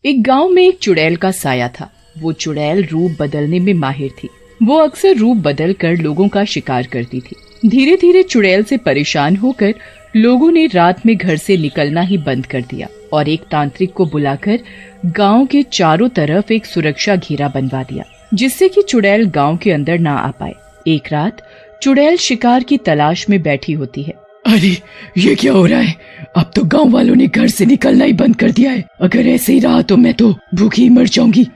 एक गांव में एक चुड़ैल का साया था। वो चुड़ैल रूप बदलने में माहिर थी। वो अक्सर रूप बदल कर लोगों का शिकार करती थी। धीरे धीरे चुड़ैल से परेशान होकर लोगों ने रात में घर से निकलना ही बंद कर दिया और एक तांत्रिक को बुलाकर गांव के चारों तरफ एक सुरक्षा घेरा बनवा दिया, जिससे कि चुड़ैल गांव के अंदर ना आ पाए। एक रात चुड़ैल शिकार की तलाश में बैठी होती है। अरे ये क्या हो रहा है? अब तो गांव वालों ने घर से निकलना ही बंद कर दिया है। अगर ऐसे ही रहा तो मैं तो भूखी मर जाऊंगी।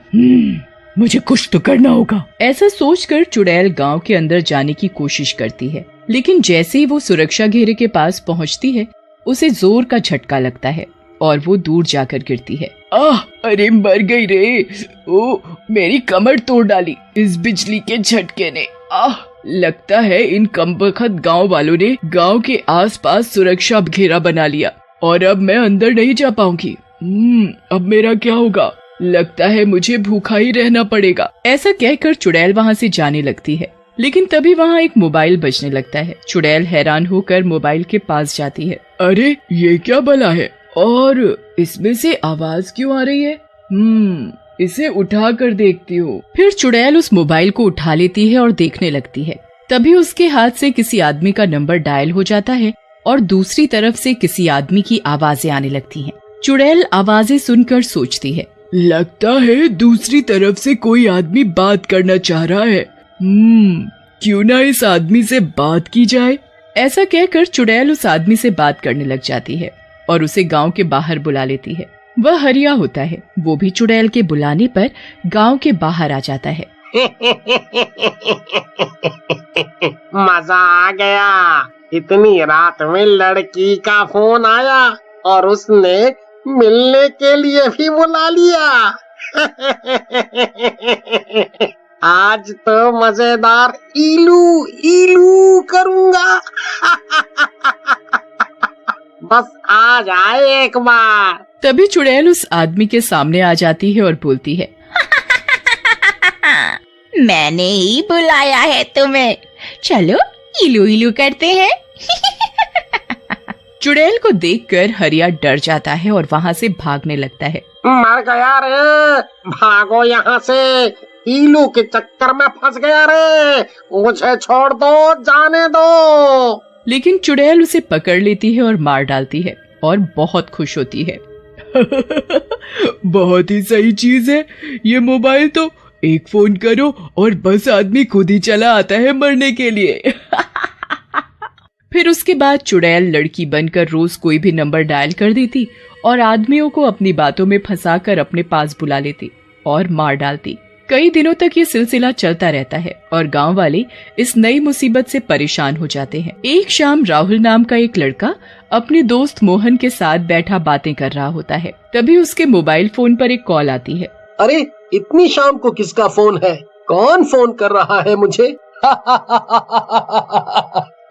मुझे कुछ तो करना होगा। ऐसा सोचकर चुड़ैल गांव के अंदर जाने की कोशिश करती है, लेकिन जैसे ही वो सुरक्षा घेरे के पास पहुंचती है, उसे जोर का झटका लगता है और वो दूर जाकर गिरती है। अरे मर गई रे। ओ, मेरी कमर तोड़ डाली इस बिजली के झटके ने। लगता है इन कमबख्त गांव वालों ने गांव के आसपास सुरक्षा घेरा बना लिया और अब मैं अंदर नहीं जा पाऊंगी। अब मेरा क्या होगा? लगता है मुझे भूखा ही रहना पड़ेगा। ऐसा कहकर चुड़ैल वहाँ से जाने लगती है, लेकिन तभी वहाँ एक मोबाइल बजने लगता है। चुड़ैल हैरान होकर मोबाइल के पास जाती है। अरे ये क्या भला है और इसमें से आवाज क्यों आ रही है? इसे उठा कर देखती हूँ। फिर चुड़ैल उस मोबाइल को उठा लेती है और देखने लगती है। तभी उसके हाथ से किसी आदमी का नंबर डायल हो जाता है और दूसरी तरफ से किसी आदमी की आवाजें आने लगती हैं। चुड़ैल आवाजें सुनकर सोचती है, लगता है दूसरी तरफ से कोई आदमी बात करना चाह रहा है। क्यों ना इस आदमी से बात की जाए। ऐसा कहकर चुड़ैल उस आदमी से बात करने लग जाती है और उसे गांव के बाहर बुला लेती है। वह हरिया होता है। वो भी चुड़ैल के बुलाने पर गांव के बाहर आ जाता है। मजा आ गया। इतनी रात में लड़की का फोन आया और उसने मिलने के लिए भी बुला लिया। आज तो मजेदार इलू इलू करूंगा। बस आ जाए एक बार। तभी चुड़ैल उस आदमी के सामने आ जाती है और बोलती है, मैंने ही बुलाया है तुम्हें, चलो इलू इलू करते हैं। चुड़ैल को देखकर हरिया डर जाता है और वहाँ से भागने लगता है। मर गया रे, भागो यहाँ से, इलू के चक्कर में फंस गया रे, मुझे छोड़ दो, जाने दो। लेकिन चुड़ैल उसे पकड़ लेती है और मार डालती है और बहुत खुश होती है। बहुत ही सही चीज है ये मोबाइल तो। एक फोन करो और बस आदमी खुद ही चला आता है मरने के लिए। फिर उसके बाद चुड़ैल लड़की बनकर रोज कोई भी नंबर डायल कर देती और आदमियों को अपनी बातों में फंसाकर अपने पास बुला लेती और मार डालती। कई दिनों तक ये सिलसिला चलता रहता है और गांव वाले इस नई मुसीबत से परेशान हो जाते हैं। एक शाम राहुल नाम का एक लड़का अपने दोस्त मोहन के साथ बैठा बातें कर रहा होता है। तभी उसके मोबाइल फोन पर एक कॉल आती है। अरे इतनी शाम को किसका फोन है? कौन फोन कर रहा है मुझे?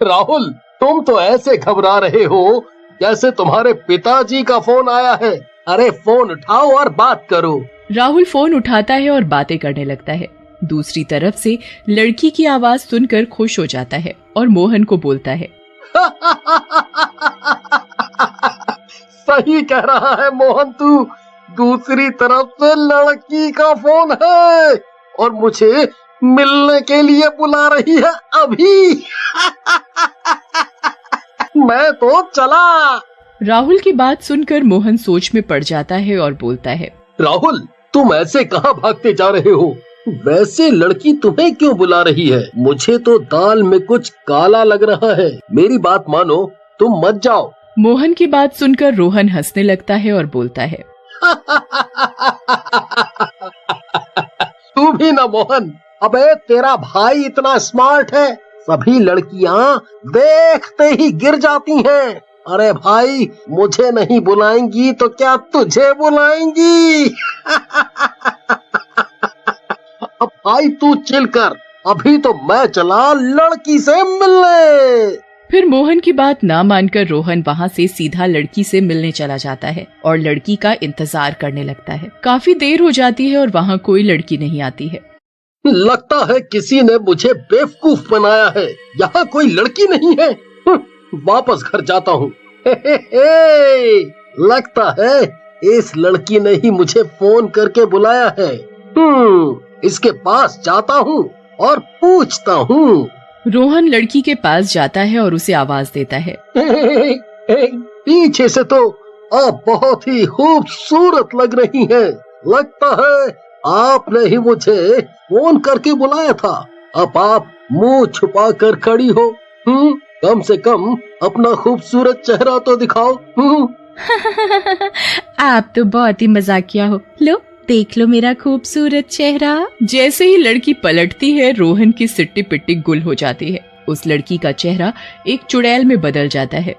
राहुल, तुम तो ऐसे घबरा रहे हो जैसे तुम्हारे पिताजी का फोन आया है। अरे फोन उठाओ और बात करो। राहुल फोन उठाता है और बातें करने लगता है। दूसरी तरफ से लड़की की आवाज सुनकर खुश हो जाता है और मोहन को बोलता है, सही कह रहा है मोहन, तू दूसरी तरफ से लड़की का फोन है और मुझे मिलने के लिए बुला रही है अभी। मैं तो चला। राहुल की बात सुनकर मोहन सोच में पड़ जाता है और बोलता है, राहुल, तुम ऐसे कहाँ भागते जा रहे हो? वैसे लड़की तुम्हें क्यों बुला रही है? मुझे तो दाल में कुछ काला लग रहा है। मेरी बात मानो, तुम मत जाओ। मोहन की बात सुनकर रोहन हंसने लगता है और बोलता है, तू भी ना मोहन। अबे तेरा भाई इतना स्मार्ट है, सभी लड़कियां देखते ही गिर जाती हैं। अरे भाई, मुझे नहीं बुलाएंगी तो क्या तुझे बुलाएंगी? अब भाई तू चिल कर, अभी तो मैं चला लड़की से मिलने। फिर मोहन की बात ना मानकर रोहन वहाँ से सीधा लड़की से मिलने चला जाता है और लड़की का इंतजार करने लगता है। काफी देर हो जाती है और वहाँ कोई लड़की नहीं आती है। लगता है किसी ने मुझे बेवकूफ बनाया है, यहाँ कोई लड़की नहीं है। वापस घर जाता हूँ। लगता है इस लड़की ने ही मुझे फोन करके बुलाया है। इसके पास जाता हूँ और पूछता हूँ। रोहन लड़की के पास जाता है और उसे आवाज देता है। पीछे से तो आप बहुत ही खूबसूरत लग रही हैं। लगता है आपने ही मुझे फोन करके बुलाया था। अब आप मुंह छुपा कर खड़ी हो। कम से कम अपना खूबसूरत चेहरा तो दिखाओ। आप तो बहुत ही मजाकिया हो। लो देख लो मेरा खूबसूरत चेहरा। जैसे ही लड़की पलटती है, रोहन की सिट्टी पिट्टी गुल हो जाती है। उस लड़की का चेहरा एक चुड़ैल में बदल जाता है।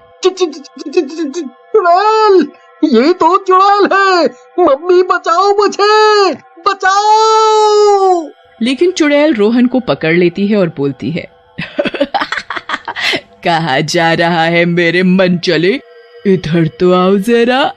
चुड़ैल, ये तो चुड़ैल है। मम्मी बचाओ, मुझे बचाओ। लेकिन चुड़ैल रोहन को पकड़ लेती है और बोलती है, कहाँ जा रहा है मेरे मन चले, इधर तो आओ जरा।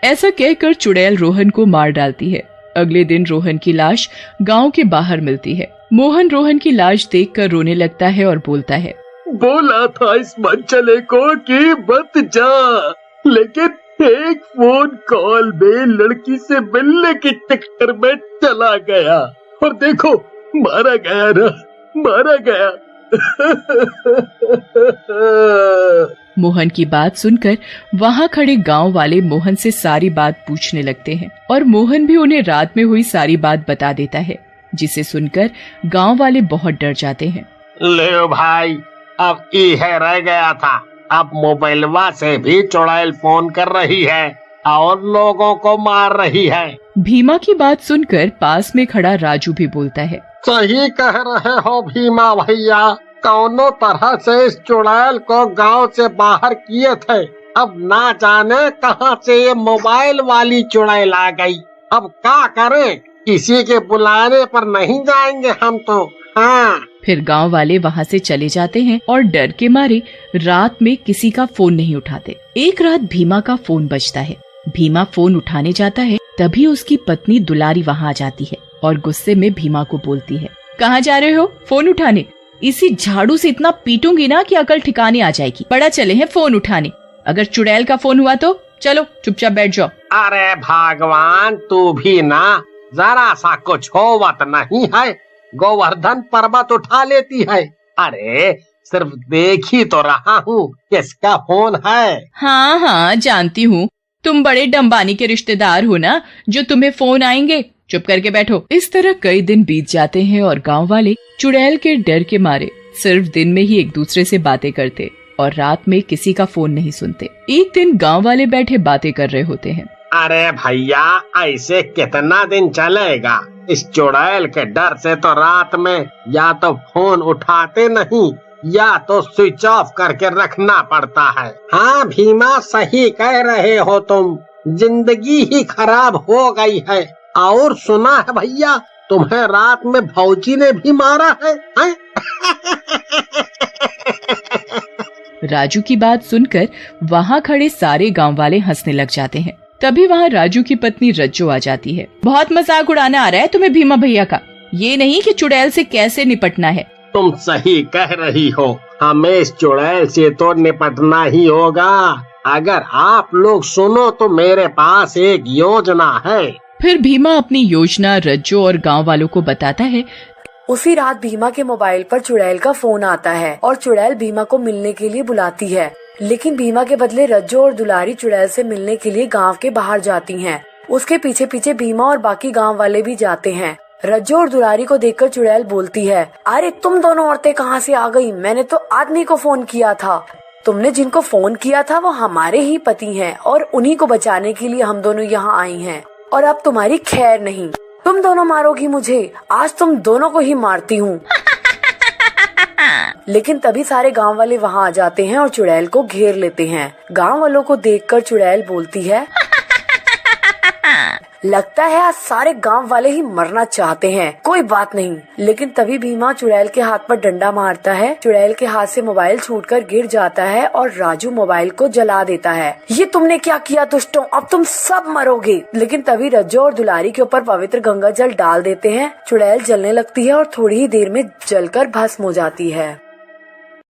ऐसा कहकर चुड़ैल रोहन को मार डालती है। अगले दिन रोहन की लाश गांव के बाहर मिलती है। मोहन रोहन की लाश देखकर रोने लगता है और बोलता है, बोला था इस मनचले को कि मत जा, लेकिन एक फोन कॉल में लड़की से मिलने के चक्कर में चला गया और देखो मारा गया ना, मारा गया। मोहन की बात सुनकर वहाँ खड़े गांव वाले मोहन से सारी बात पूछने लगते हैं और मोहन भी उन्हें रात में हुई सारी बात बता देता है, जिसे सुनकर गांव वाले बहुत डर जाते हैं। ले भाई, अब यह रह गया था। अब मोबाइलवा से भी चुड़ैल फोन कर रही है और लोगों को मार रही है। भीमा की बात सुनकर पास में खड़ा राजू भी बोलता है, सही कह रहे हो भीमा भैया, कौनों तरह से इस चुड़ैल को गांव से बाहर किए थे। अब ना जाने कहां से ये मोबाइल वाली चुड़ैल आ गई। अब क्या करें, किसी के बुलाने पर नहीं जाएंगे हम तो। हाँ। फिर गांव वाले वहां से चले जाते हैं और डर के मारे रात में किसी का फोन नहीं उठाते। एक रात भीमा का फोन बजता है। भीमा फोन उठाने जाता है, तभी उसकी पत्नी दुलारी वहां आ जाती है और गुस्से में भीमा को बोलती है, कहाँ जा रहे हो फोन उठाने? इसी झाड़ू से इतना पीटूंगी ना कि अकल ठिकाने आ जाएगी। बड़ा चले हैं फोन उठाने। अगर चुड़ैल का फोन हुआ तो चलो चुपचाप बैठ जाओ। अरे भगवान, तू भी ना जरा सा कुछ होवत नहीं है। गोवर्धन पर्वत उठा लेती है। अरे सिर्फ देख ही तो रहा हूँ किसका फोन है। हाँ हाँ जानती हूँ, तुम बड़े डम्बानी के रिश्तेदार हो ना, जो तुम्हें फोन आएंगे। चुप करके बैठो। इस तरह कई दिन बीत जाते हैं और गांव वाले चुड़ैल के डर के मारे सिर्फ दिन में ही एक दूसरे से बातें करते और रात में किसी का फोन नहीं सुनते। एक दिन गांव वाले बैठे बातें कर रहे होते हैं। अरे भैया, ऐसे कितना दिन चलेगा? इस चुड़ैल के डर से तो रात में या तो फोन उठाते नहीं या तो स्विच ऑफ करके रखना पड़ता है। हाँ भीमा, सही कह रहे हो तुम। जिंदगी ही खराब हो गई है। और सुना है भैया, तुम्हें रात में भौजी ने भी मारा है? राजू की बात सुनकर वहाँ खड़े सारे गांव वाले हंसने लग जाते हैं। तभी वहाँ राजू की पत्नी रज्जो आ जाती है। बहुत मजाक उड़ाना आ रहा है तुम्हें भीमा भैया का, ये नहीं कि चुड़ैल से कैसे निपटना है। तुम सही कह रही हो, हमें इस चुड़ैल से तो निपटना ही होगा। अगर आप लोग सुनो तो मेरे पास एक योजना है। फिर भीमा अपनी योजना रज्जो और गांव वालों को बताता है। उसी रात भीमा के मोबाइल पर चुड़ैल का फोन आता है और चुड़ैल भीमा को मिलने के लिए बुलाती है। लेकिन भीमा के बदले रज्जो और दुलारी चुड़ैल से मिलने के लिए गांव के बाहर जाती हैं। उसके पीछे पीछे भीमा और बाकी गांव वाले भी जाते हैं। रज्जो और दुलारी को देखकर चुड़ैल बोलती है, अरे तुम दोनों औरतें कहाँ से आ गई? मैंने तो आदमी को फोन किया था। तुमने जिनको फोन किया था वो हमारे ही पति हैं और उन्हीं को बचाने के लिए हम दोनों यहाँ आई हैं। और अब तुम्हारी खैर नहीं, तुम दोनों मारोगी मुझे। आज तुम दोनों को ही मारती हूँ। लेकिन तभी सारे गांव वाले वहाँ आ जाते हैं और चुड़ैल को घेर लेते हैं। गांव वालों को देखकर चुड़ैल बोलती है, लगता है आज सारे गांव वाले ही मरना चाहते हैं। कोई बात नहीं। लेकिन तभी भीमा चुड़ैल के हाथ पर डंडा मारता है। चुड़ैल के हाथ से मोबाइल छूटकर गिर जाता है और राजू मोबाइल को जला देता है। ये तुमने क्या किया दुष्टों, अब तुम सब मरोगे। लेकिन तभी रज्जो और दुलारी के ऊपर पवित्र गंगा जल डाल देते हैं। चुड़ैल जलने लगती है और थोड़ी ही देर में जलकर भस्म हो जाती है।